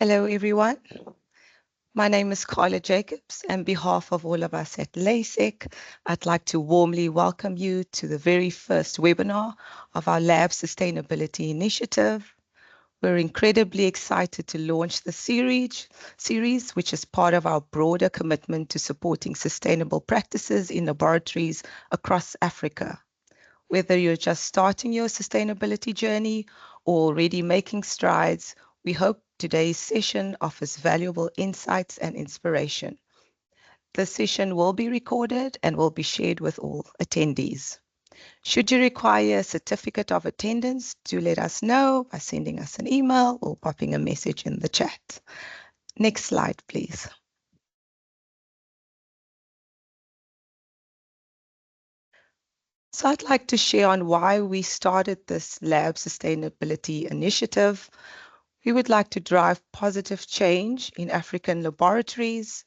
Hello, everyone. My name is Carla Jacobs. On behalf of all of us at LASIK, I'd like to warmly welcome you to the very first webinar of our Lab Sustainability Initiative. We're incredibly excited to launch the series, which is part of our broader commitment to supporting sustainable practices in laboratories across Africa. Whether you're just starting your sustainability journey or already making strides, we hope today's session offers valuable insights and inspiration. The session will be recorded and will be shared with all attendees. Should you require a certificate of attendance, do let us know by sending us an email or popping a message in the chat. Next slide, please. So I'd like to share on why we started this lab sustainability initiative. We would like to drive positive change in African laboratories.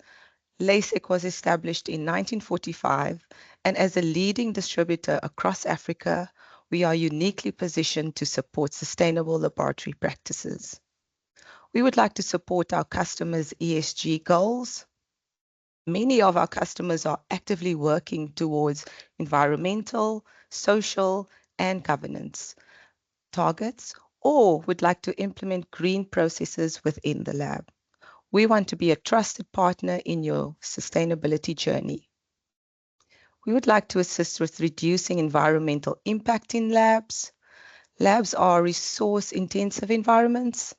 LASIK was established in 1945, and as a leading distributor across Africa, we are uniquely positioned to support sustainable laboratory practices. We would like to support our customers' ESG goals. Many of our customers are actively working towards environmental, social, and governance targets, or would like to implement green processes within the lab. We want to be a trusted partner in your sustainability journey. We would like to assist with reducing environmental impact in labs. Labs are resource-intensive environments.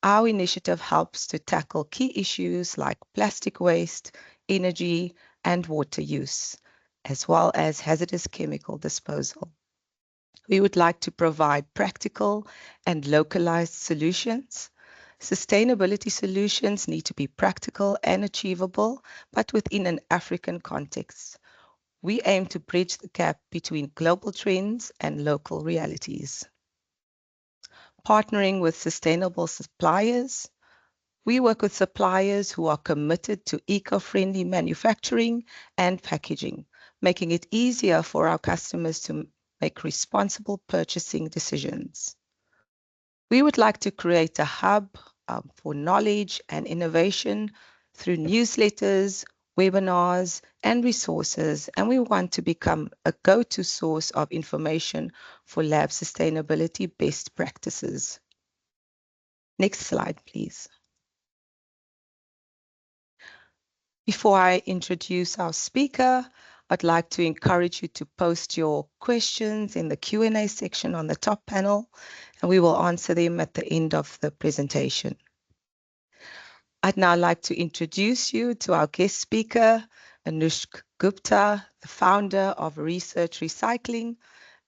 Our initiative helps to tackle key issues like plastic waste, energy, and water use, as well as hazardous chemical disposal. We would like to provide practical and localized solutions. Sustainability solutions need to be practical and achievable, but within an African context. We aim to bridge the gap between global trends and local realities. Partnering with sustainable suppliers. We work with suppliers who are committed to eco-friendly manufacturing and packaging, making it easier for our customers to make responsible purchasing decisions. We would like to create a hub for knowledge and innovation through newsletters, webinars, and resources, and we want to become a go-to source of information for lab sustainability best practices. Next slide, please. Before I introduce our speaker, I'd like to encourage you to post your questions in the Q&A section on the top panel, and we will answer them at the end of the presentation. I'd now like to introduce you to our guest speaker, Anushk Gupta, the founder of Research Recycling,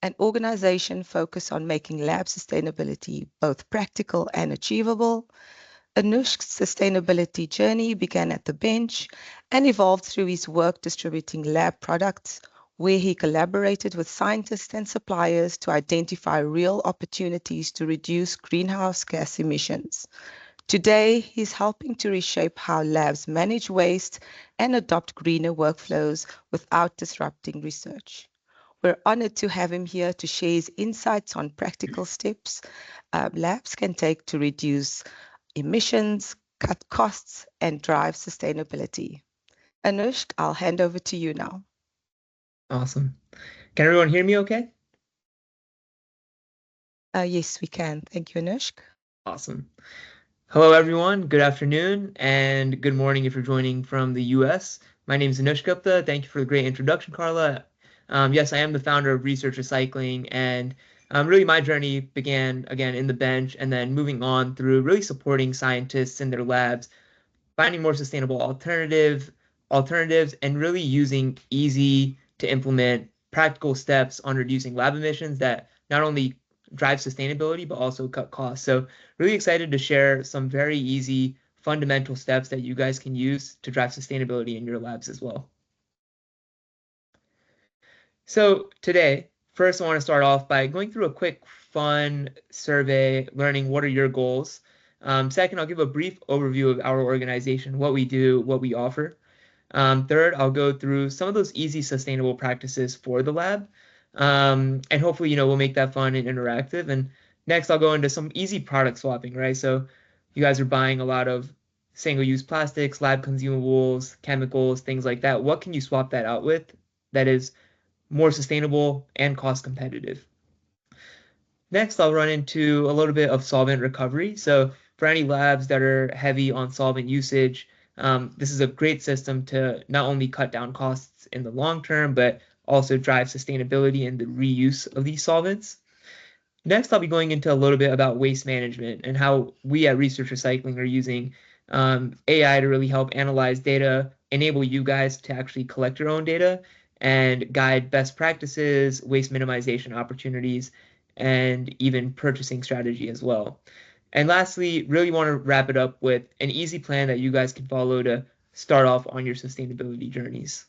an organization focused on making lab sustainability both practical and achievable. Anushk's sustainability journey began at the bench and evolved through his work distributing lab products, where he collaborated with scientists and suppliers to identify real opportunities to reduce greenhouse gas emissions. Today, he's helping to reshape how labs manage waste and adopt greener workflows without disrupting research. We're honored to have him here to share his insights on practical steps labs can take to reduce emissions, cut costs, and drive sustainability. Anushk, I'll hand over to you now. Awesome. Can everyone hear me okay? Yes, we can. Thank you, Anushk. Awesome. Hello, everyone. Good afternoon and good morning if you're joining from the US. My name is Anushk Gupta. Thank you for the great introduction, Carla. Yes, I am the founder of Research Recycling, and really my journey began, again, in the bench and then moving on through really supporting scientists in their labs, finding more sustainable alternatives, and really using easy to implement practical steps on reducing lab emissions that not only drive sustainability but also cut costs. So really excited to share some very easy fundamental steps that you guys can use to drive sustainability in your labs as well. So today, first I want to start off by going through a quick fun survey, learning what are your goals. Second, I'll give a brief overview of our organization, what we do, what we offer. Third, I'll go through some of those easy sustainable practices for the lab. And hopefully, we'll make that fun and interactive. And next, I'll go into some easy product swapping, right? So you guys are buying a lot of single-use plastics, lab consumables, chemicals, things like that. What can you swap that out with that is more sustainable and cost competitive? Next, I'll run into a little bit of solvent recovery. So for any labs that are heavy on solvent usage, this is a great system to not only cut down costs in the long term, but also drive sustainability in the reuse of these solvents. Next, I'll be going into a little bit about waste management and how we at Research Recycling are using AI to really help analyze data, enable you guys to actually collect your own data, and guide best practices, waste minimization opportunities, and even purchasing strategy as well. And lastly, really want to wrap it up with an easy plan that you guys can follow to start off on your sustainability journeys.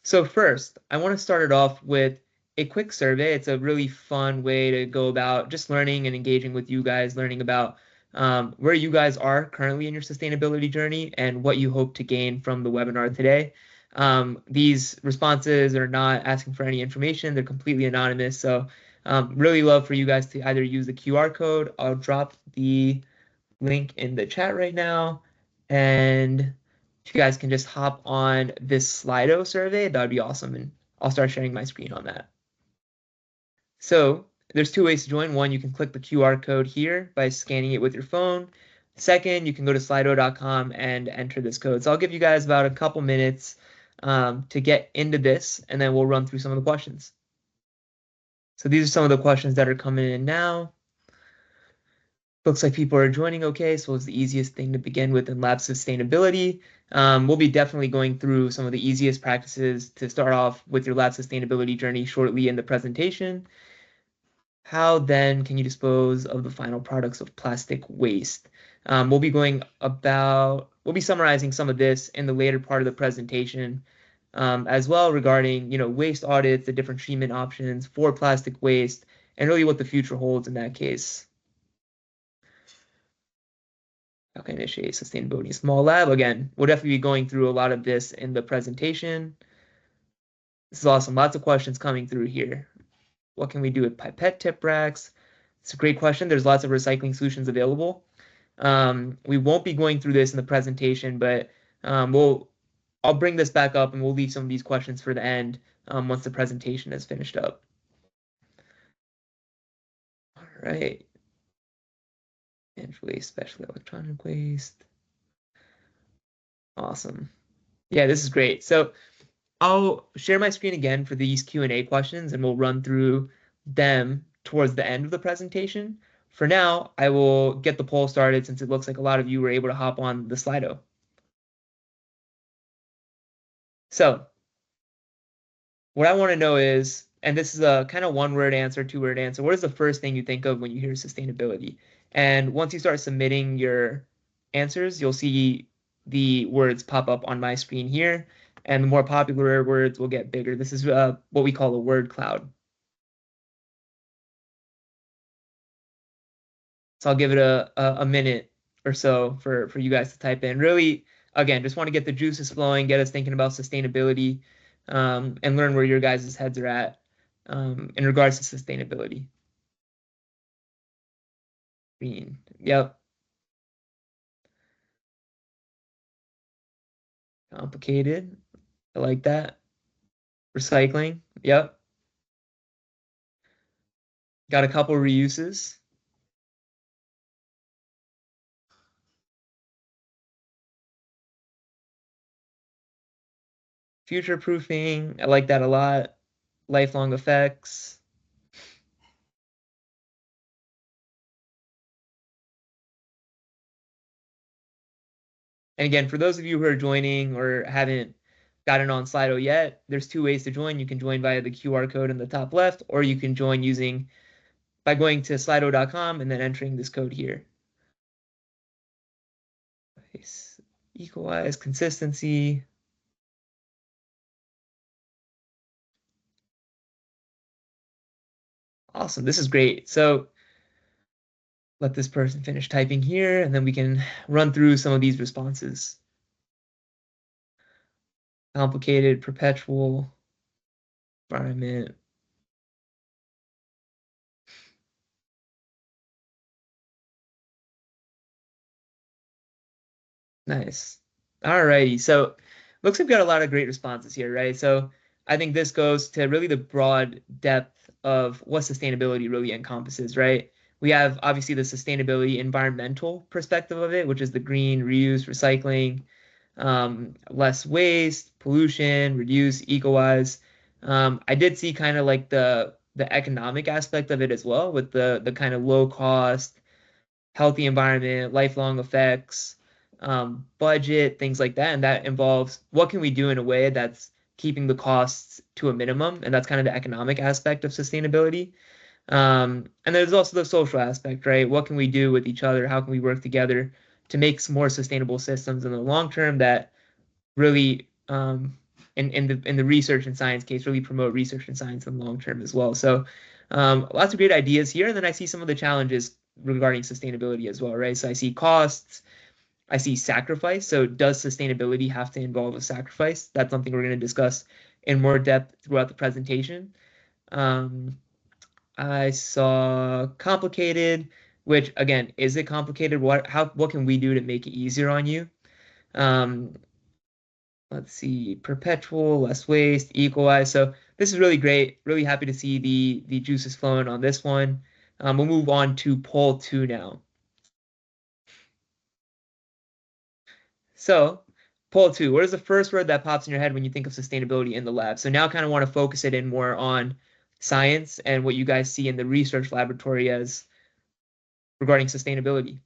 So first, I want to start it off with a quick survey. It's a really fun way to go about just learning and engaging with you guys, learning about where you guys are currently in your sustainability journey and what you hope to gain from the webinar today. These responses are not asking for any information. They're completely anonymous. So really love for you guys to either use the QR code. I'll drop the link in the chat right now. And if you guys can just hop on this Slido survey, that would be awesome. And I'll start sharing my screen on that. So there's two ways to join. One, you can click the QR code here by scanning it with your phone. Second, you can go to slido.com and enter this code. So I'll give you guys about a couple minutes to get into this, and then we'll run through some of the questions. So these are some of the questions that are coming in now. Looks like people are joining okay, so it's the easiest thing to begin with in lab sustainability. We'll be definitely going through some of the easiest practices to start off with your lab sustainability journey shortly in the presentation. How then can you dispose of the final products of plastic waste? We'll be summarizing some of this in the later part of the presentation, as well regarding, waste audits, the different treatment options for plastic waste, and really what the future holds in that case. How can I initiate sustainability in small lab? Again, we'll definitely be going through a lot of this in the presentation. This is awesome. Lots of questions coming through here. What can we do with pipette tip racks? It's a great question. There's lots of recycling solutions available. We won't be going through this in the presentation, but I'll bring this back up and we'll leave some of these questions for the end once the presentation is finished up. All right. And waste, especially electronic waste. Awesome. Yeah, this is great. So I'll share my screen again for these Q&A questions and we'll run through them towards the end of the presentation. For now, I will get the poll started since it looks like a lot of you were able to hop on the Slido. So what I want to know is, and this is a kind of one-word answer, two-word answer, what is the first thing you think of when you hear sustainability? And once you start submitting your answers, you'll see the words pop up on my screen here, and the more popular words will get bigger. This is what we call a word cloud. So I'll give it a minute or so for you guys to type in. Really, again, just want to get the juices flowing, get us thinking about sustainability, and learn where your guys' heads are at in regards to sustainability. Green. Yep. Complicated. I like that. Recycling. Yep. Got a couple reuses. Future proofing. I like that a lot. Lifelong effects. And again, for those of you who are joining or haven't gotten on Slido yet, there's two ways to join. You can join via the QR code in the top left, or you can join by going to slido.com and then entering this code here. Equalize consistency. Awesome. This is great. So let this person finish typing here, and then we can run through some of these responses. Complicated, perpetual, environment. Nice. All righty. So looks like we got a lot of great responses here, right? So I think this goes to really the broad depth of what sustainability really encompasses, right? We have obviously the sustainability environmental perspective of it, which is the green, reuse, recycling, less waste, pollution, reduce, eco-wise. I did see kind of like the economic aspect of it as well, with the kind of low cost, healthy environment, lifelong effects, budget, things like that. And that involves what can we do in a way that's keeping the costs to a minimum, and that's kind of the economic aspect of sustainability. And there's also the social aspect, right? What can we do with each other? How can we work together to make more sustainable systems in the long term that really in the research and science case really promote research and science in the long term as well. So lots of great ideas here. And then I see some of the challenges regarding sustainability as well, right? So I see costs, I see sacrifice. So does sustainability have to involve a sacrifice? That's something we're going to discuss in more depth throughout the presentation. Um, I saw complicated, which again, is it complicated? What can we do to make it easier on you? Um, let's see, perpetual, less waste, equalize. So this is really great. Really happy to see the juices flowing on this one. We'll move on to poll two now. So poll two, what is the first word that pops in your head when you think of sustainability in the lab? So now I kind of want to focus it in more on science and what you guys see in the research laboratory as regarding sustainability.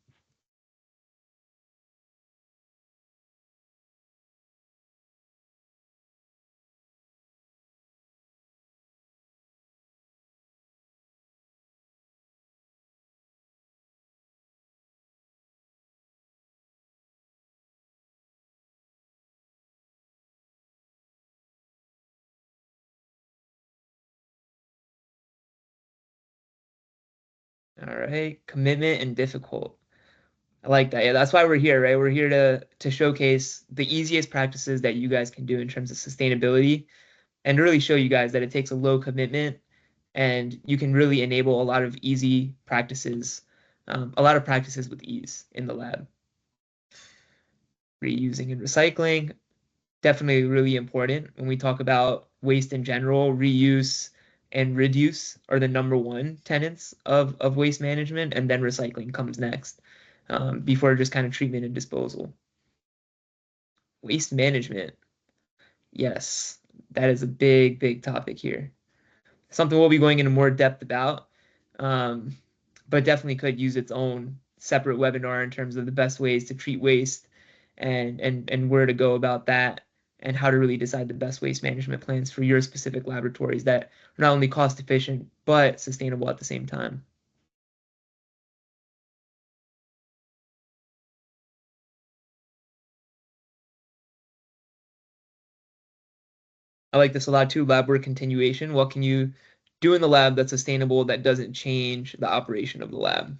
All right, commitment and difficult. I like that. Yeah, that's why we're here, right? We're here to showcase the easiest practices that you guys can do in terms of sustainability and really show you guys that it takes a low commitment and you can really enable a lot of easy practices, a lot of practices with ease in the lab. Reusing and recycling, definitely really important when we talk about waste in general. Reuse and reduce are the number one tenets of waste management, and then recycling comes next, before just kind of treatment and disposal. Waste management, yes, that is a big, big topic here. Something we'll be going into more depth about, um, but definitely could use its own separate webinar in terms of the best ways to treat waste and where to go about that and how to really decide the best waste management plans for your specific laboratories that are not only cost efficient but sustainable at the same time. I like this a lot too. Lab work continuation. What can you do in the lab that's sustainable that doesn't change the operation of the lab?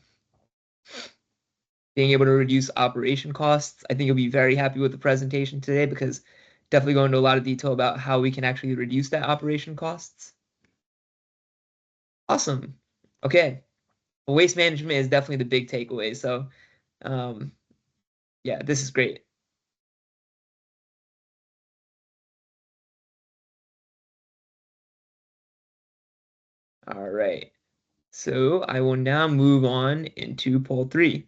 Being able to reduce operation costs. I think you'll be very happy with the presentation today because definitely go into a lot of detail about how we can actually reduce that operation costs. Awesome. Okay. Well, waste management is definitely the big takeaway. So, um, yeah, this is great. All right. So I will now move on into poll three.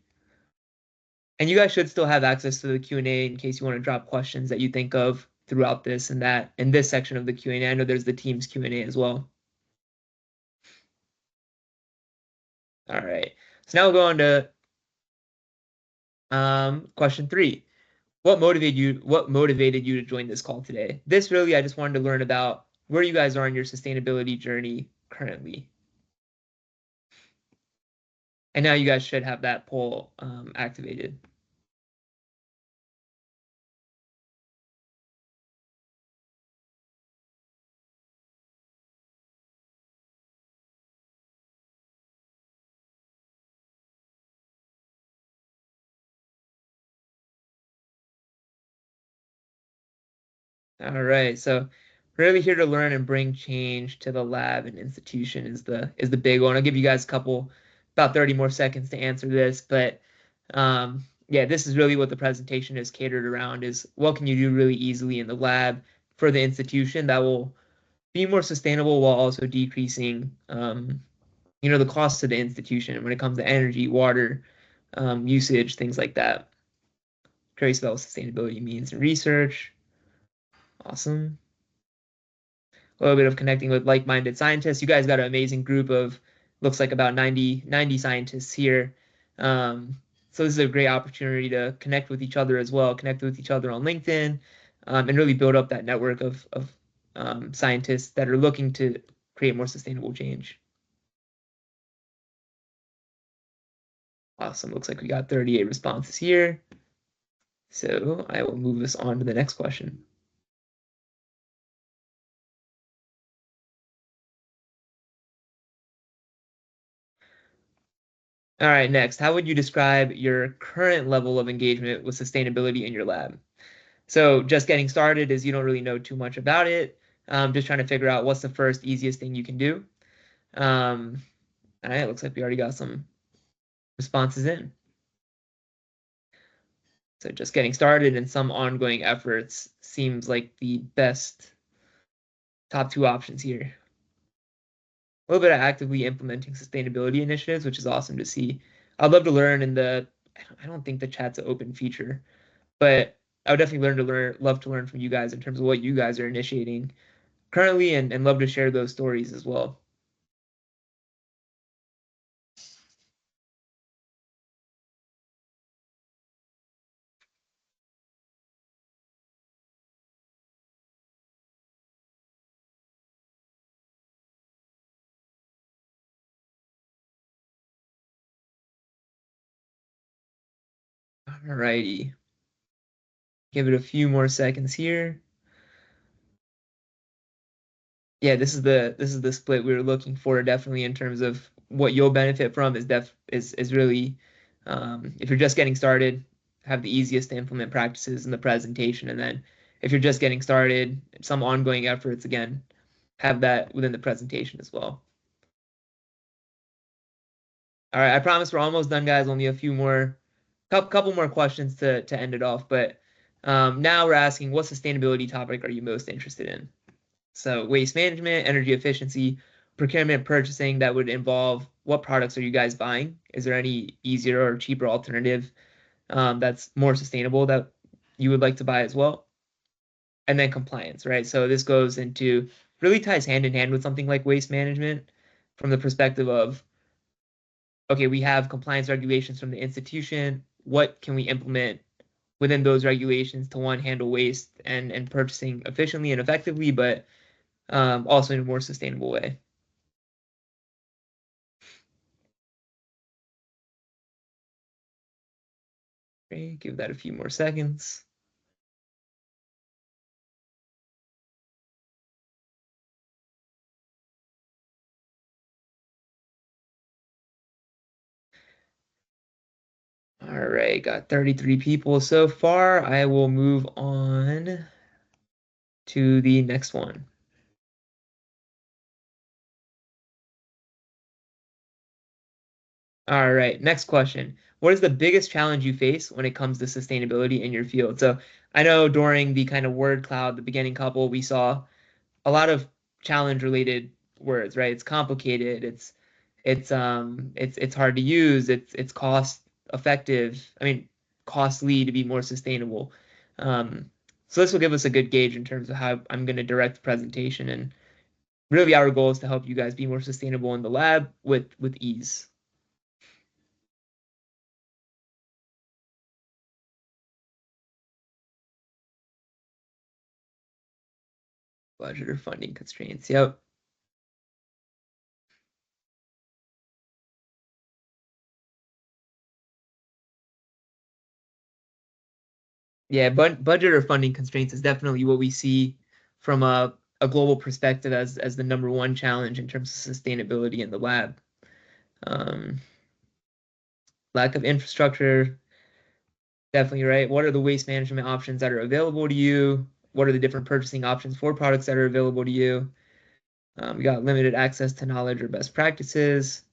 And you guys should still have access to the Q&A in case you want to drop questions that you think of throughout this and that in this section of the Q&A. I know there's the team's Q&A as well. All right. So now we'll go on to question three. What motivated you to join this call today? This really, I just wanted to learn about where you guys are in your sustainability journey currently. And now you guys should have that poll activated. All right. So really here to learn and bring change to the lab and institution is the big one. I'll give you guys a couple about 30 more seconds to answer this, but yeah, this is really what the presentation is catered around, is what can you do really easily in the lab for the institution that will be more sustainable while also decreasing, the cost to the institution when it comes to energy, water, usage, things like that. Curious about what sustainability means in research. Awesome. A little bit of connecting with like-minded scientists. You guys got an amazing group of, looks like about 90 scientists here. So this is a great opportunity to connect with each other as well, connect with each other on LinkedIn, and really build up that network of scientists that are looking to create more sustainable change. Awesome. Looks like we got 38 responses here. So I will move us on to the next question. All right, next, how would you describe your current level of engagement with sustainability in your lab? So just getting started is you don't really know too much about it. Just trying to figure out what's the first easiest thing you can do. All right, looks like we already got some responses in. So just getting started and some ongoing efforts seems like the best top two options here. A little bit of actively implementing sustainability initiatives, which is awesome to see. I'd love to learn I don't think the chat's an open feature, but I would definitely love to learn from you guys in terms of what you guys are initiating currently and love to share those stories as well. Alrighty. Give it a few more seconds here. Yeah, this is the split we were looking for, definitely, in terms of what you'll benefit from is really, if you're just getting started, have the easiest to implement practices in the presentation, and then if you're just getting started, some ongoing efforts, again, have that within the presentation as well. All right, I promise we're almost done, guys. Only a few more, couple more questions to end it off. But now we're asking, what sustainability topic are you most interested in? So waste management, energy efficiency, procurement, purchasing, that would involve what products are you guys buying? Is there any easier or cheaper alternative that's more sustainable that you would like to buy as well? And then compliance, right? So this goes into, really ties hand in hand with something like waste management from the perspective of, okay, we have compliance regulations from the institution. What can we implement within those regulations to, one, handle waste and purchasing efficiently and effectively, but also in a more sustainable way? Okay, give that a few more seconds. All right, got 33 people so far. I will move on to the next one. All right, next question. What is the biggest challenge you face when it comes to sustainability in your field? So I know during the kind of word cloud, the beginning couple, we saw a lot of challenge related words, right? It's complicated, it's hard to use, it's cost effective, I mean costly to be more sustainable. So this will give us a good gauge in terms of how I'm going to direct the presentation, and really our goal is to help you guys be more sustainable in the lab with ease. Budget or funding constraints. Yep. Yeah, but budget or funding constraints is definitely what we see from a global perspective as the number one challenge in terms of sustainability in the lab. Um, Lack of infrastructure, definitely right. What are the waste management options that are available to you? What are the different purchasing options for products that are available to you? We got limited access to knowledge or best practices.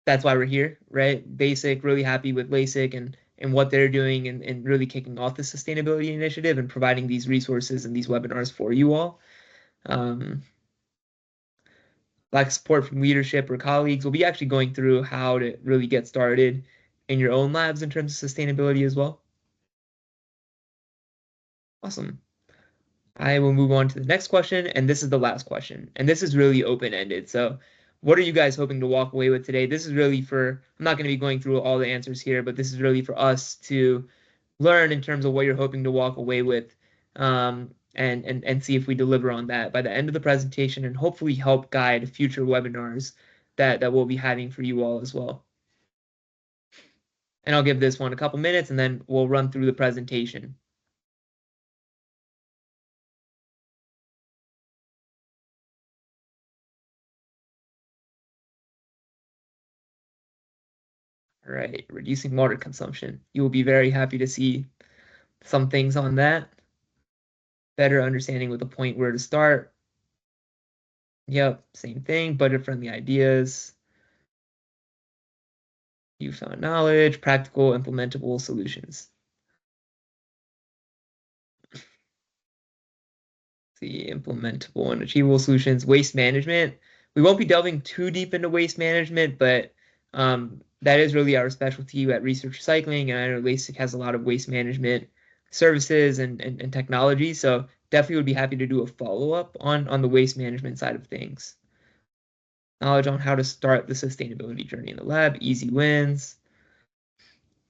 that's why we're here, right? Basic, really happy with LASIK and what they're doing and really kicking off the sustainability initiative and providing these resources and these webinars for you all. Lack support from leadership or colleagues, we'll be actually going through how to really get started in your own labs in terms of sustainability as well. Awesome. I will move on to the next question, and this is the last question. And this is really open-ended. So what are you guys hoping to walk away with today? This is really for, I'm not going to be going through all the answers here, but this is really for us to learn in terms of what you're hoping to walk away with, and see if we deliver on that by the end of the presentation and hopefully help guide future webinars that we'll be having for you all as well. And I'll give this one a couple minutes and then we'll run through the presentation. All right, reducing water consumption. You will be very happy to see some things on that. Better understanding with a point where to start. Yep, same thing, budget-friendly ideas. You found knowledge, practical, implementable solutions. The implementable and achievable solutions, waste management. We won't be delving too deep into waste management, but that is really our specialty at Research Recycling, and I know LASIK has a lot of waste management services and technology, so definitely would be happy to do a follow-up on the waste management side of things. Knowledge on how to start the sustainability journey in the lab, easy wins,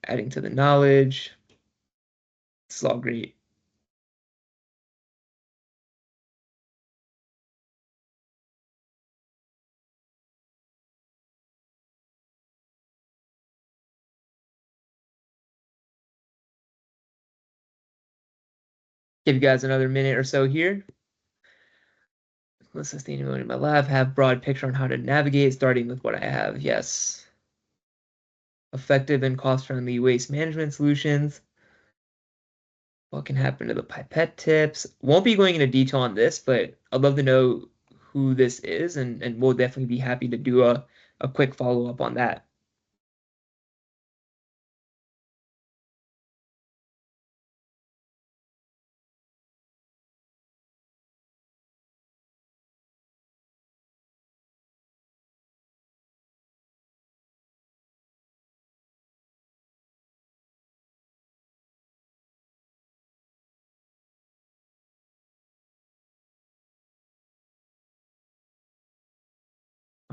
adding to the knowledge. This is all great. Give you guys another minute or so here. Let's sustainability in my lab, have broad picture on how to navigate, starting with what I have. Yes. Effective and cost-friendly waste management solutions. What can happen to the pipette tips? Won't be going into detail on this, but I'd love to know who this is, and we'll definitely be happy to do a quick follow-up on that.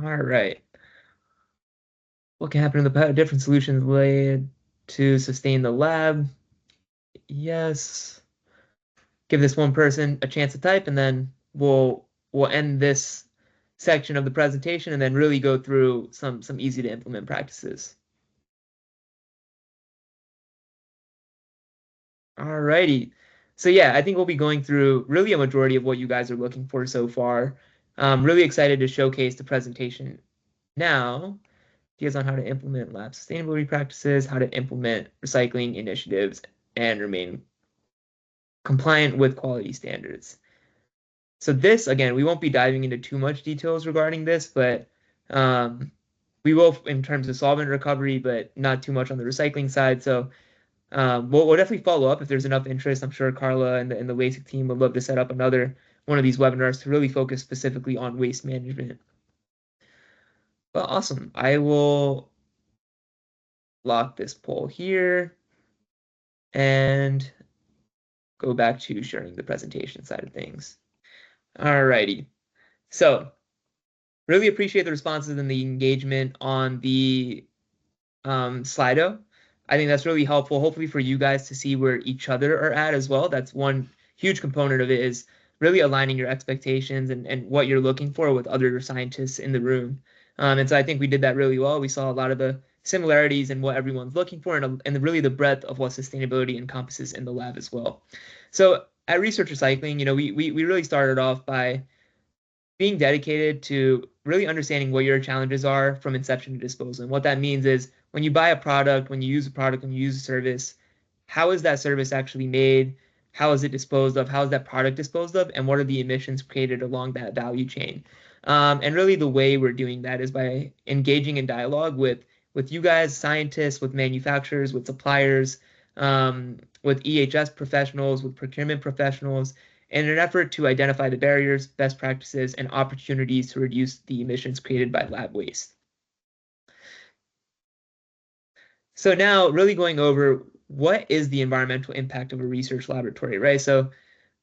All right. What can happen to the different solutions laid to sustain the lab? Yes. Give this one person a chance to type, and then we'll end this section of the presentation and then really go through some easy to implement practices. All righty. So yeah, I think we'll be going through really a majority of what you guys are looking for so far. I'm really excited to showcase the presentation now. Ideas on how to implement lab sustainability practices, how to implement recycling initiatives, and remain compliant with quality standards. So this, again, we won't be diving into too much details regarding this, but we will in terms of solvent recovery, but not too much on the recycling side. So we'll definitely follow up if there's enough interest. I'm sure Carla and the LASIK team would love to set up another one of these webinars to really focus specifically on waste management. Well, awesome. I will lock this poll here and go back to sharing the presentation side of things. All righty. So really appreciate the responses and the engagement on the Slido. I think that's really helpful, hopefully for you guys to see where each other are at as well. That's one huge component of it, is really aligning your expectations and what you're looking for with other scientists in the room. And so I think we did that really well. We saw a lot of the similarities in what everyone's looking for and really the breadth of what sustainability encompasses in the lab as well. So at Research Recycling, we really started off by being dedicated to really understanding what your challenges are from inception to disposal. And what that means is when you buy a product, when you use a product, when you use a service, how is that service actually made? How is it disposed of? How is that product disposed of? And what are the emissions created along that value chain? And really the way we're doing that is by engaging in dialogue with you guys, scientists, with manufacturers, with suppliers, with EHS professionals, with procurement professionals, in an effort to identify the barriers, best practices, and opportunities to reduce the emissions created by lab waste. So now really going over what is the environmental impact of a research laboratory, right? So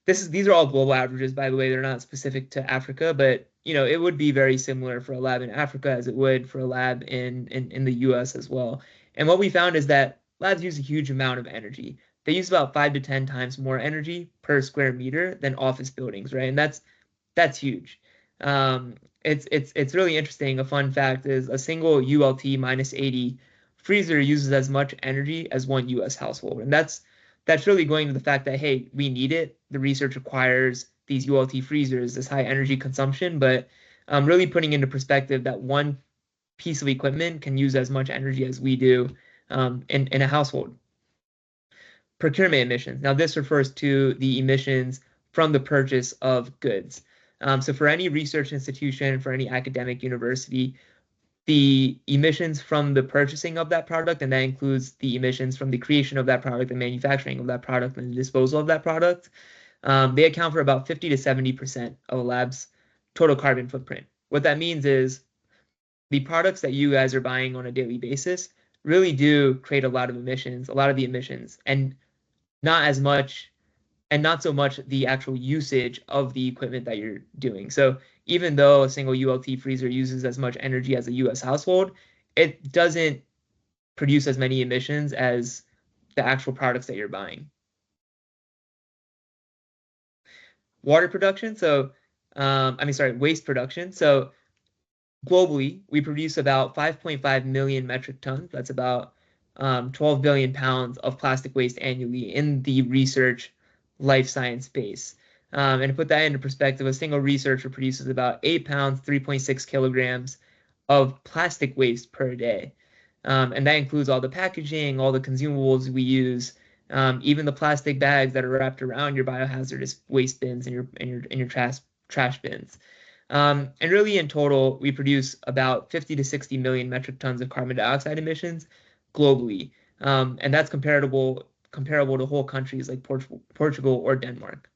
these are all global averages, by the way. They're not specific to Africa, but it would be very similar for a lab in Africa as it would for a lab in the US as well. And what we found is that labs use a huge amount of energy. They use about 5 to 10 times more energy per square meter than office buildings, right? And that's huge. Um, it's really interesting. A fun fact is a single ULT minus 80 freezer uses as much energy as one US household. And that's really going to the fact that, hey, we need it. The research requires these ULT freezers, this high energy consumption, but really putting into perspective that one piece of equipment can use as much energy as we do in a household. Procurement emissions. Now, this refers to the emissions from the purchase of goods. So for any research institution, for any academic university, the emissions from the purchasing of that product, and that includes the emissions from the creation of that product, the manufacturing of that product, and the disposal of that product, they account for about 50 to 70% of a lab's total carbon footprint. What that means is the products that you guys are buying on a daily basis really do create a lot of emissions, a lot of the emissions, and not as much and not so much the actual usage of the equipment that you're doing. So even though a single ULT freezer uses as much energy as a US household, it doesn't produce as many emissions as the actual products that you're buying. Water production, waste production. So globally, we produce about 5.5 million metric tons. That's about 12 billion pounds of plastic waste annually in the research life science space. And to put that into perspective, a single researcher produces about 8 pounds, 3.6 kilograms of plastic waste per day. And that includes all the packaging, all the consumables we use, even the plastic bags that are wrapped around your biohazardous waste bins and your trash bins. And really, in total, we produce about 50 to 60 million metric tons of carbon dioxide emissions globally, and that's comparable to whole countries like Portugal or Denmark.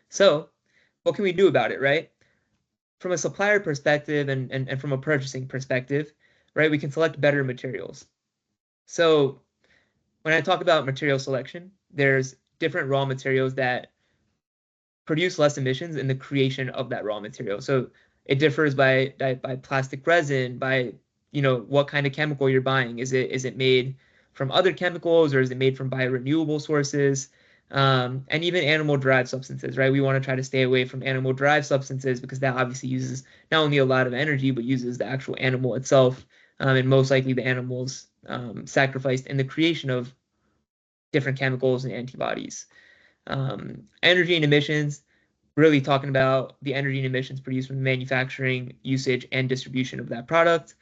So, what can we do about it, right? From a supplier perspective and from a purchasing perspective, right, we can select better materials. So, when I talk about material selection, there's different raw materials that produce less emissions in the creation of that raw material. So it differs by plastic resin, by what kind of chemical you're buying. Is it made from other chemicals, or is it made from biorenewable sources? And even animal-derived substances, right? We want to try to stay away from animal-derived substances because that obviously uses not only a lot of energy, but uses the actual animal itself, and most likely the animals sacrificed in the creation of different chemicals and antibodies. Energy and emissions, really talking about the energy and emissions produced from manufacturing, usage, and distribution of that product.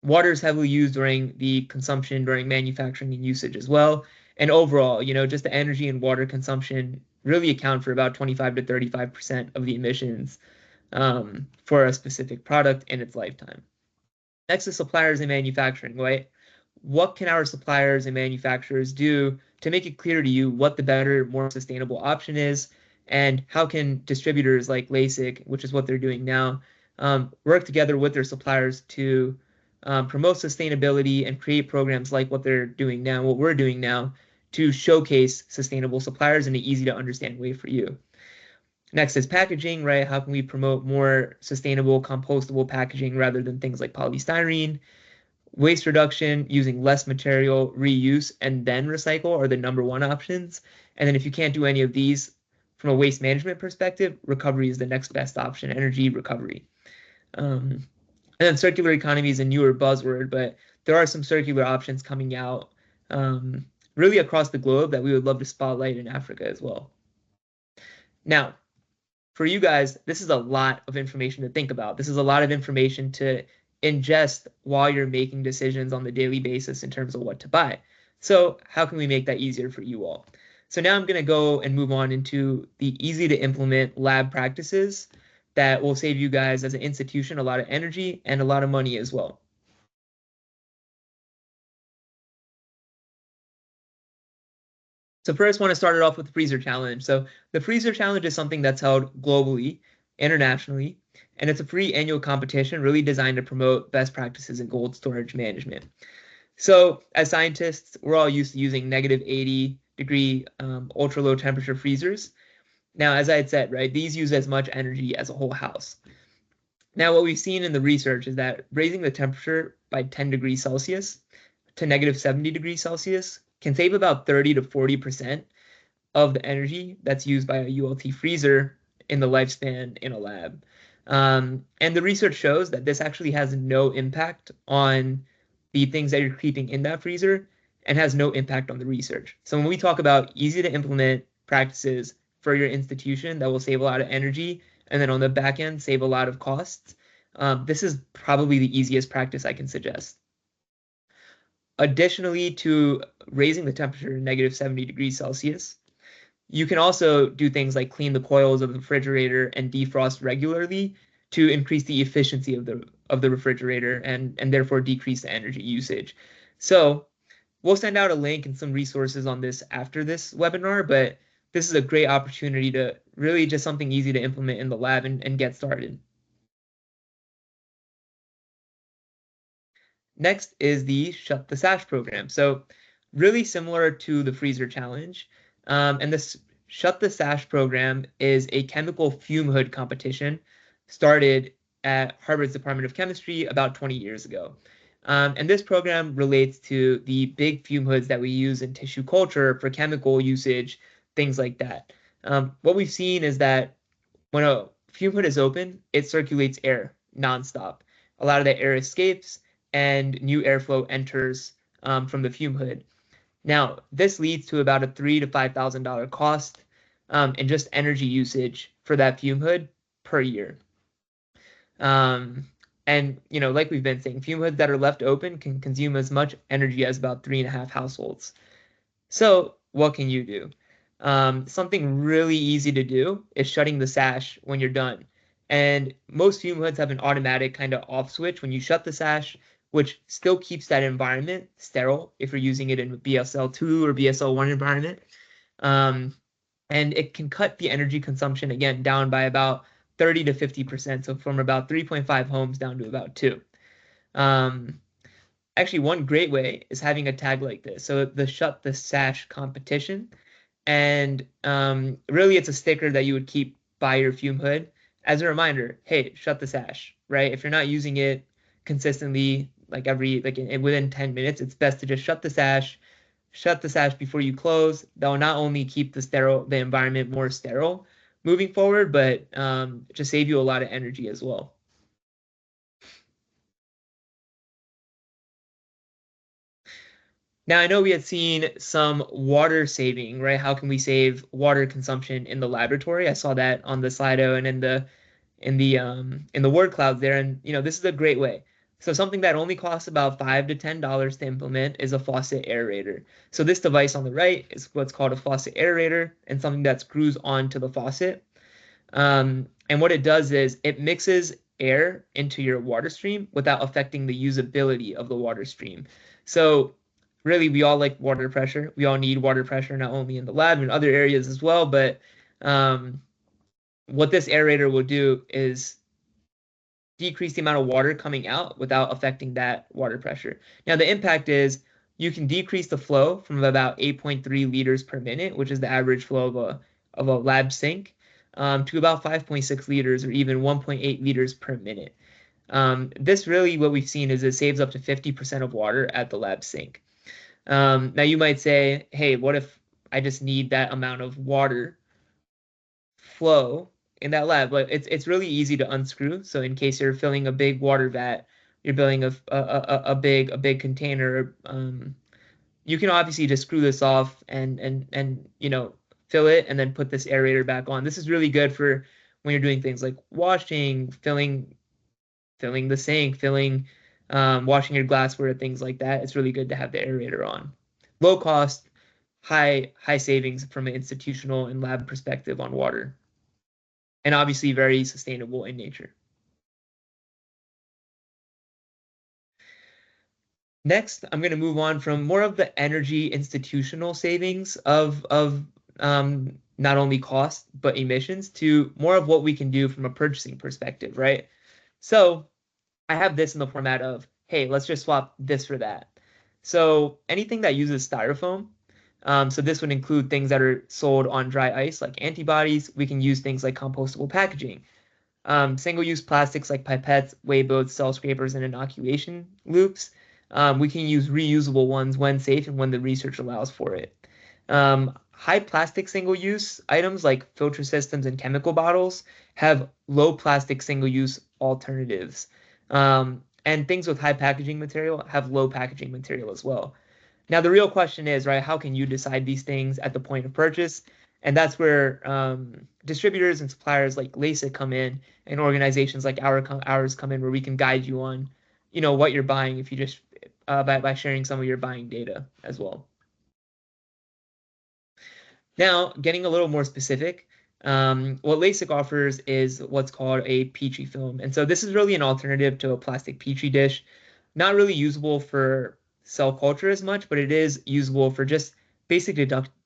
Water is heavily used during the consumption, during manufacturing and usage as well. And overall, just the energy and water consumption really account for about 25 to 35% of the emissions for a specific product in its lifetime. Next is suppliers and manufacturing, right? What can our suppliers and manufacturers do to make it clear to you what the better, more sustainable option is, and how can distributors like LASIK, which is what they're doing now, work together with their suppliers to promote sustainability and create programs like what they're doing now, what we're doing now, to showcase sustainable suppliers in an easy to understand way for you. Next is packaging, right? How can we promote more sustainable, compostable packaging rather than things like polystyrene? Waste reduction, using less material, reuse, and then recycle are the number one options. And then if you can't do any of these, from a waste management perspective, recovery is the next best option, energy recovery. And then circular economy is a newer buzzword, but there are some circular options coming out really across the globe that we would love to spotlight in Africa as well. Now, for you guys, this is a lot of information to think about. This is a lot of information to ingest while you're making decisions on the daily basis in terms of what to buy. So how can we make that easier for you all? So now I'm going to go and move on into the easy to implement lab practices that will save you guys as an institution a lot of energy and a lot of money as well. So first, I want to start it off with the freezer challenge. So the freezer challenge is something that's held globally, internationally, and it's a free annual competition really designed to promote best practices in cold storage management. So as scientists, we're all used to using negative 80-degree ultra low temperature freezers. Now, as I had said, right, these use as much energy as a whole house. Now, what we've seen in the research is that raising the temperature by 10 degrees Celsius to negative 70 degrees Celsius can save about 30 to 40% of the energy that's used by a ULT freezer in the lifespan in a lab. And the research shows that this actually has no impact on the things that you're keeping in that freezer and has no impact on the research. So when we talk about easy to implement practices for your institution that will save a lot of energy and then on the back end save a lot of costs, this is probably the easiest practice I can suggest. Additionally to raising the temperature to negative 70 degrees Celsius, you can also do things like clean the coils of the refrigerator and defrost regularly to increase the efficiency of the refrigerator and therefore decrease the energy usage. So we'll send out a link and some resources on this after this webinar, but this is a great opportunity to really just something easy to implement in the lab and get started. Next is the Shut the Sash program. So really similar to the freezer challenge. And this Shut the Sash program is a chemical fume hood competition started at Harvard's Department of Chemistry about 20 years ago. And this program relates to the big fume hoods that we use in tissue culture for chemical usage, things like that. What we've seen is that when a fume hood is open, it circulates air nonstop. A lot of the air escapes and new airflow enters from the fume hood. Now, this leads to about a $3,000 to $5,000 cost in just energy usage for that fume hood per year. And like we've been saying, fume hoods that are left open can consume as much energy as about 3.5 households. So what can you do? Something really easy to do is shutting the sash when you're done. And most fume hoods have an automatic kind of off switch when you shut the sash, which still keeps that environment sterile if you're using it in a BSL2 or BSL1 environment. And it can cut the energy consumption again down by about 30 to 50%. So from about 3.5 homes down to about 2. Actually, one great way is having a tag like this. So the Shut the Sash competition. And really, it's a sticker that you would keep by your fume hood as a reminder, hey, shut the sash, right? If you're not using it consistently, within 10 minutes, it's best to just shut the sash before you close. That will not only keep the environment more sterile moving forward, but just save you a lot of energy as well. Now, I know we had seen some water saving, right? How can we save water consumption in the laboratory? I saw that on the Slido and in the word clouds there, and this is a great way. So something that only costs about $5 to $10 to implement is a faucet aerator. So this device on the right is what's called a faucet aerator, and something that screws onto the faucet. And what it does is it mixes air into your water stream without affecting the usability of the water stream. So really, we all like water pressure. We all need water pressure, not only in the lab, in other areas as well. But what this aerator will do is decrease the amount of water coming out without affecting that water pressure. Now, the impact is you can decrease the flow from about 8.3 liters per minute, which is the average flow of a lab sink, to about 5.6 liters or even 1.8 liters per minute. This really, what we've seen is it saves up to 50% of water at the lab sink. Now, you might say, hey, what if I just need that amount of water flow in that lab? But it's really easy to unscrew. So in case you're filling a big water vat, you're building a big container, you can obviously just screw this off and fill it and then put this aerator back on. This is really good for when you're doing things like washing, filling the sink, washing your glassware, things like that. It's really good to have the aerator on. Low cost, high savings from an institutional and lab perspective on water. and obviously very sustainable in nature. Next, I'm going to move on from more of the energy institutional savings of not only cost but emissions to more of what we can do from a purchasing perspective, right? So I have this in the format of, hey, let's just swap this for that. So anything that uses styrofoam, so this would include things that are sold on dry ice, like antibodies. We can use things like compostable packaging. Single-use plastics like pipettes, weigh boats, cell scrapers, and inoculation loops. We can use reusable ones when safe and when the research allows for it. High plastic single-use items like filter systems and chemical bottles have low plastic single-use alternatives. And things with high packaging material have low packaging material as well. Now, the real question is, right, how can you decide these things at the point of purchase? And that's where distributors and suppliers like LASIK come in, and organizations like ours come in, where we can guide you on, what you're buying if you just by sharing some of your buying data as well. Now, getting a little more specific, what LASIK offers is what's called a Petri film. And so this is really an alternative to a plastic Petri dish. Not really usable for cell culture as much, but it is usable for just basic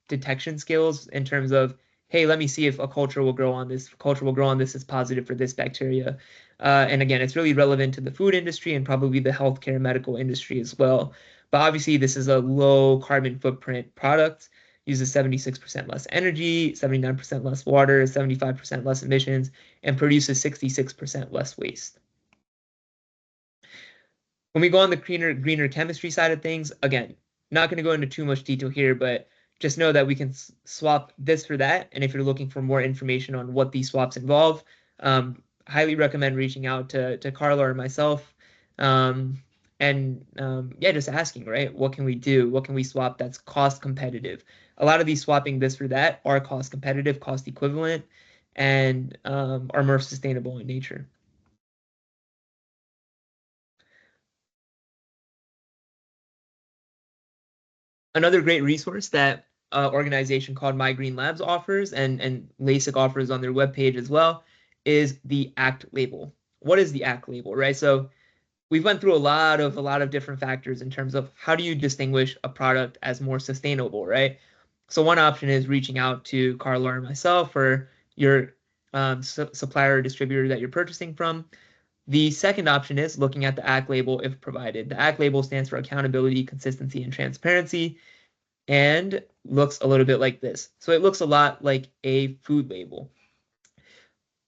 detection skills in terms of, hey, let me see if a culture will grow on this. Culture will grow on this is positive for this bacteria. And again, it's really relevant to the food industry and probably the healthcare medical industry as well. But obviously, this is a low carbon footprint product, uses 76% less energy, 79% less water, 75% less emissions, and produces 66% less waste. When we go on the greener chemistry side of things, again, not going to go into too much detail here, but just know that we can swap this for that. And if you're looking for more information on what these swaps involve, highly recommend reaching out to Carla or myself. Yeah, just asking, right? What can we do? What can we swap that's cost competitive? A lot of these swapping this for that are cost competitive, cost equivalent, and are more sustainable in nature. Another great resource that organization called My Green Labs offers, and LASIK offers on their webpage as well, is the ACT label. What is the ACT label, right? So we've went through a lot of different factors in terms of how do you distinguish a product as more sustainable, right? So one option is reaching out to Carla or myself or your supplier or distributor that you're purchasing from. The second option is looking at the ACT label if provided. The ACT label stands for accountability, consistency, and transparency, and looks a little bit like this. So it looks a lot like a food label.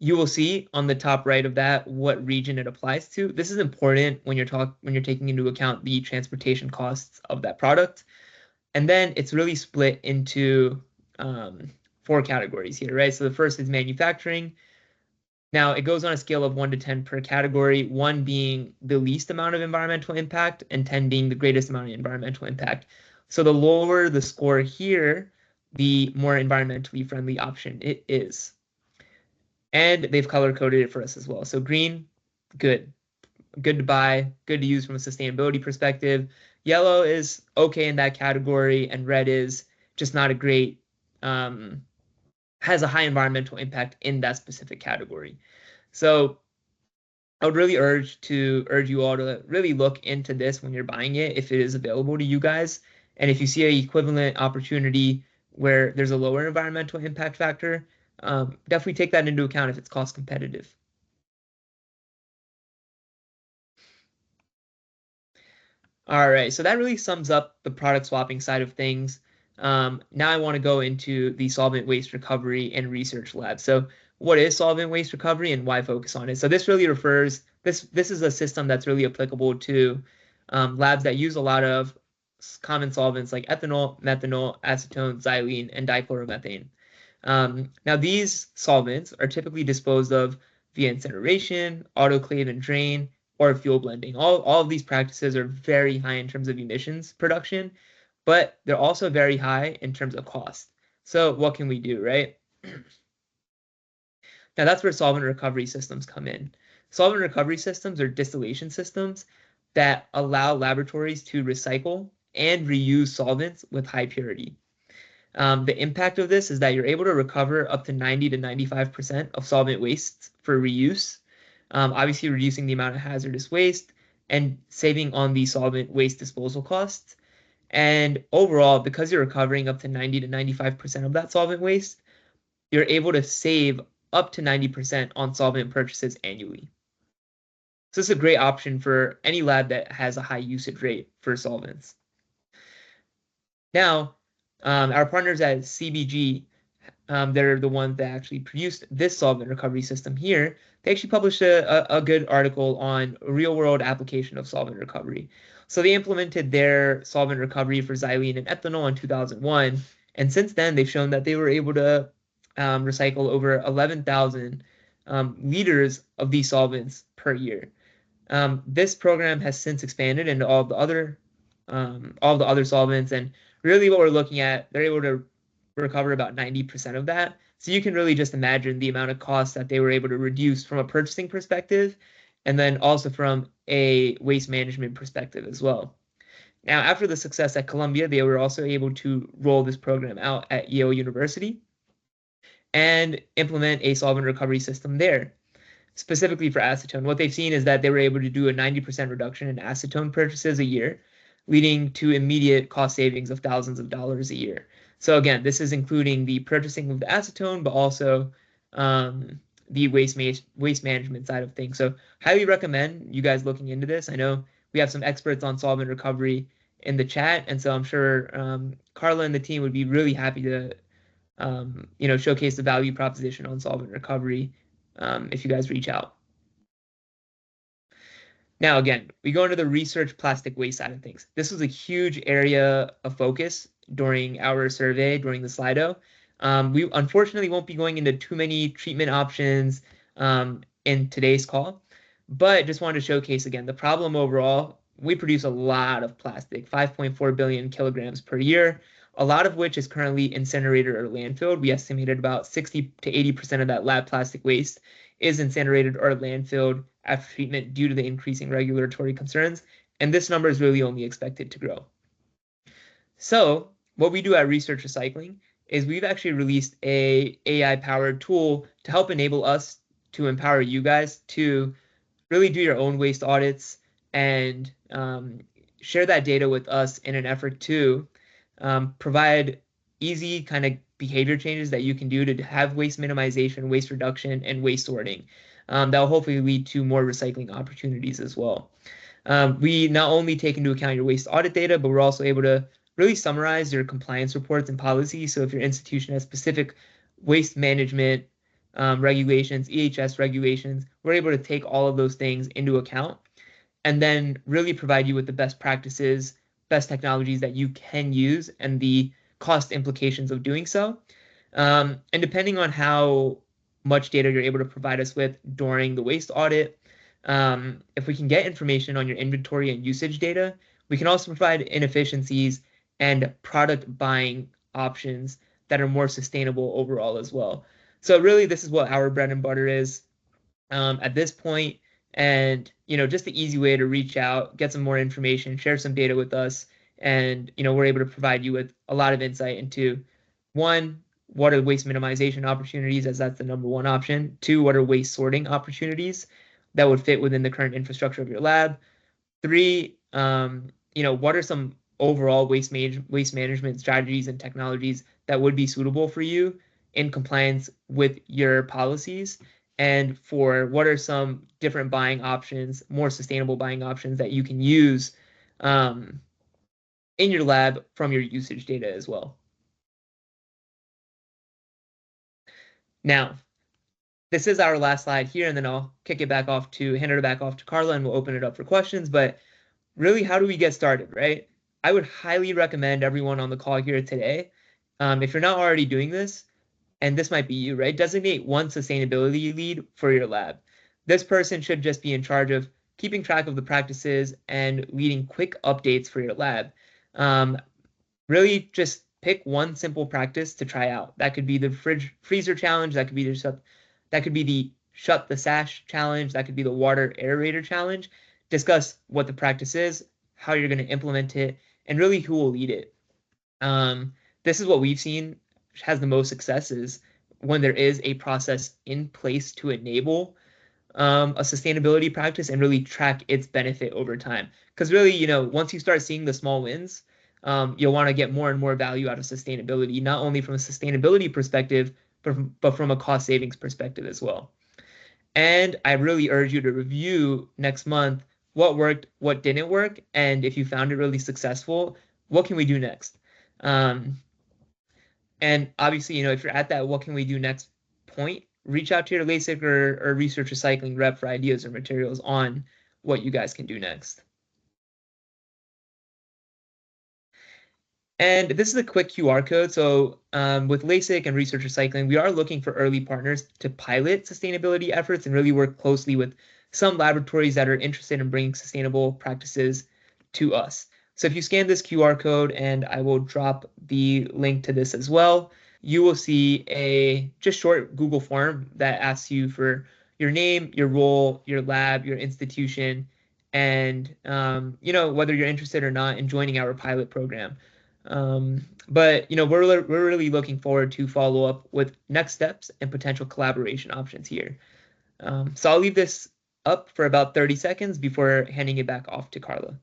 You will see on the top right of that what region it applies to. This is important when you're taking into account the transportation costs of that product. And then it's really split into four categories here, right? So the first is manufacturing. Now it goes on a scale of 1 to 10 per category, 1 being the least amount of environmental impact and 10 being the greatest amount of environmental impact. So the lower the score here, the more environmentally friendly option it is. And they've color coded it for us as well. So green, good. Good to buy, good to use from a sustainability perspective. Yellow is okay in that category, and red is just not a great, has a high environmental impact in that specific category. So I would really urge you all to really look into this when you're buying it, if it is available to you guys. And if you see an equivalent opportunity where there's a lower environmental impact factor, definitely take that into account if it's cost competitive. All right, so that really sums up the product swapping side of things. Now I want to go into the solvent waste recovery and research lab. So what is solvent waste recovery and why focus on it? So this really this is a system that's really applicable to labs that use a lot of common solvents like ethanol, methanol, acetone, xylene, and dichloromethane. Now these solvents are typically disposed of via incineration, autoclave and drain, or fuel blending. All of these practices are very high in terms of emissions production, but they're also very high in terms of cost. So what can we do, right? Now that's where solvent recovery systems come in. Solvent recovery systems are distillation systems that allow laboratories to recycle and reuse solvents with high purity. The impact of this is that you're able to recover up to 90 to 95% of solvent wastes for reuse, obviously reducing the amount of hazardous waste and saving on the solvent waste disposal costs. And overall, because you're recovering up to 90 to 95% of that solvent waste, you're able to save up to 90% on solvent purchases annually. So this is a great option for any lab that has a high usage rate for solvents. Now, our partners at CBG, they're the ones that actually produced this solvent recovery system here. They actually published a good article on real-world application of solvent recovery. So they implemented their solvent recovery for xylene and ethanol in 2001, and since then they've shown that they were able to recycle over 11,000 liters of these solvents per year. This program has since expanded into all the other solvents, and really what we're looking at, they're able to recover about 90% of that. So you can really just imagine the amount of costs that they were able to reduce from a purchasing perspective, and then also from a waste management perspective as well. Now, after the success at Columbia, they were also able to roll this program out at Yale University and implement a solvent recovery system there, specifically for acetone. What they've seen is that they were able to do a 90% reduction in acetone purchases a year, leading to immediate cost savings of thousands of dollars a year. So again, this is including the purchasing of the acetone, but also the waste management side of things. So highly recommend you guys looking into this. I know we have some experts on solvent recovery in the chat, and so I'm sure Carla and the team would be really happy to showcase the value proposition on solvent recovery if you guys reach out. Now, again, we go into the research plastic waste side of things. This was a huge area of focus during our survey, during the Slido. We unfortunately won't be going into too many treatment options in today's call, but just wanted to showcase again the problem overall. We produce a lot of plastic, 5.4 billion kilograms per year, a lot of which is currently incinerated or landfilled. We estimated about 60 to 80% of that lab plastic waste is incinerated or landfilled after treatment due to the increasing regulatory concerns, and this number is really only expected to grow. So what we do at Research Recycling is we've actually released a AI-powered tool to help enable us to empower you guys to really do your own waste audits and share that data with us in an effort to provide easy kind of behavior changes that you can do to have waste minimization, waste reduction, and waste sorting. That will hopefully lead to more recycling opportunities as well. We not only take into account your waste audit data, but we're also able to really summarize your compliance reports and policies. So if your institution has specific waste management regulations, EHS regulations, we're able to take all of those things into account and then really provide you with the best practices, best technologies that you can use and the cost implications of doing so. And depending on how much data you're able to provide us with during the waste audit, if we can get information on your inventory and usage data, we can also provide inefficiencies and product buying options that are more sustainable overall as well. So really, this is what our bread and butter is at this point, and just the easy way to reach out, get some more information, share some data with us, and we're able to provide you with a lot of insight into one, what are waste minimization opportunities, as that's the number one option. Two, what are waste sorting opportunities that would fit within the current infrastructure of your lab. Three, what are some overall waste management strategies and technologies that would be suitable for you in compliance with your policies? And for what are some different buying options, more sustainable buying options that you can use in your lab from your usage data as well. Now, this is our last slide here, and then I'll hand it back off to Carla, and we'll open it up for questions. But really, how do we get started, right? I would highly recommend everyone on the call here today, if you're not already doing this, and this might be you, right? Designate one sustainability lead for your lab. This person should just be in charge of keeping track of the practices and leading quick updates for your lab. Really just pick one simple practice to try out. That could be the freezer challenge. That could be the shut the sash challenge. That could be the water aerator challenge. Discuss what the practice is, how you're going to implement it, and really who will lead it. This is what we've seen has the most success is when there is a process in place to enable a sustainability practice and really track its benefit over time. Because really, once you start seeing the small wins, you'll want to get more and more value out of sustainability, not only from a sustainability perspective, but from a cost savings perspective as well. And I really urge you to review next month what worked, what didn't work, and if you found it really successful, what can we do next? Um, and obviously, if you're at that what can we do next point, reach out to your LASIK or research recycling rep for ideas or materials on what you guys can do next. And this is a quick QR code. So with LASIK and research recycling, we are looking for early partners to pilot sustainability efforts and really work closely with some laboratories that are interested in bringing sustainable practices to us. So if you scan this QR code, and I will drop the link to this as well, you will see a just short Google form that asks you for your name, your role, your lab, your institution, and whether you're interested or not in joining our pilot program. But we're really looking forward to follow up with next steps and potential collaboration options here. So I'll leave this up for about 30 seconds before handing it back off to Carla.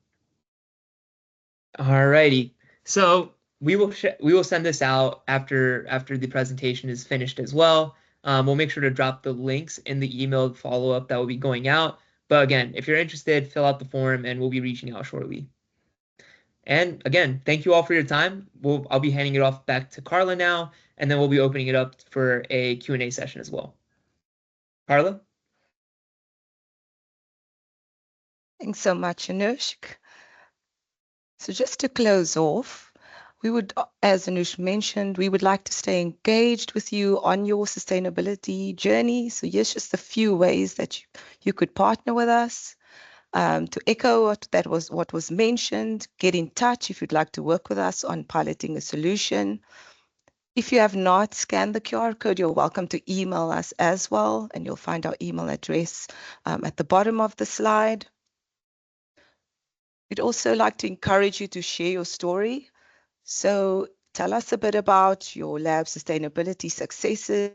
Alrighty. So we will send this out after the presentation is finished as well. We'll make sure to drop the links in the emailed follow-up that will be going out. But again, if you're interested, fill out the form and we'll be reaching out shortly. And again, thank you all for your time. I'll be handing it off back to Carla now, and then we'll be opening it up for a Q&A session as well. Carla? Thanks so much, Anushk. So just to close off, we would, as Anush mentioned, we would like to stay engaged with you on your sustainability journey. So here's just a few ways that you could partner with us. To echo what was mentioned, get in touch if you'd like to work with us on piloting a solution. If you have not scanned the QR code, you're welcome to email us as well, and you'll find our email address at the bottom of the slide. We'd also like to encourage you to share your story. So tell us a bit about your lab sustainability successes,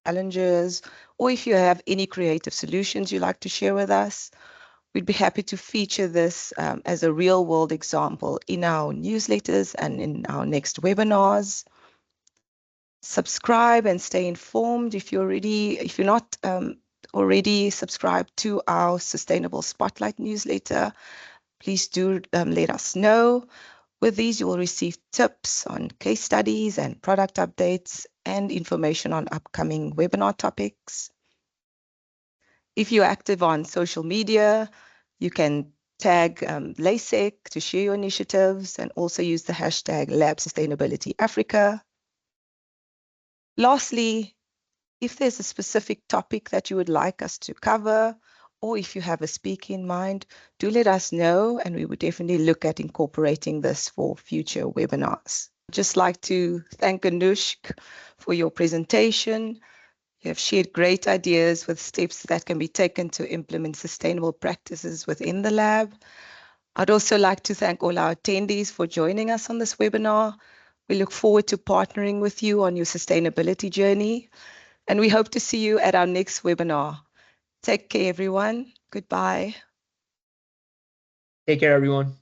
challenges, or if you have any creative solutions you'd like to share with us. We'd be happy to feature this as a real world example in our newsletters and in our next webinars. Subscribe and stay informed. If you're not already subscribed to our Sustainable Spotlight newsletter, please do let us know. With these, you will receive tips on case studies and product updates and information on upcoming webinar topics. If you're active on social media, you can tag LASIK to share your initiatives and also use the hashtag #LabSustainabilityAfrica. Lastly, if there's a specific topic that you would like us to cover, or if you have a speaker in mind, do let us know, and we would definitely look at incorporating this for future webinars. I'd just like to thank Anushk for your presentation. You have shared great ideas with steps that can be taken to implement sustainable practices within the lab. I'd also like to thank all our attendees for joining us on this webinar. We look forward to partnering with you on your sustainability journey, and we hope to see you at our next webinar. Take care, everyone. Goodbye. Take care, everyone.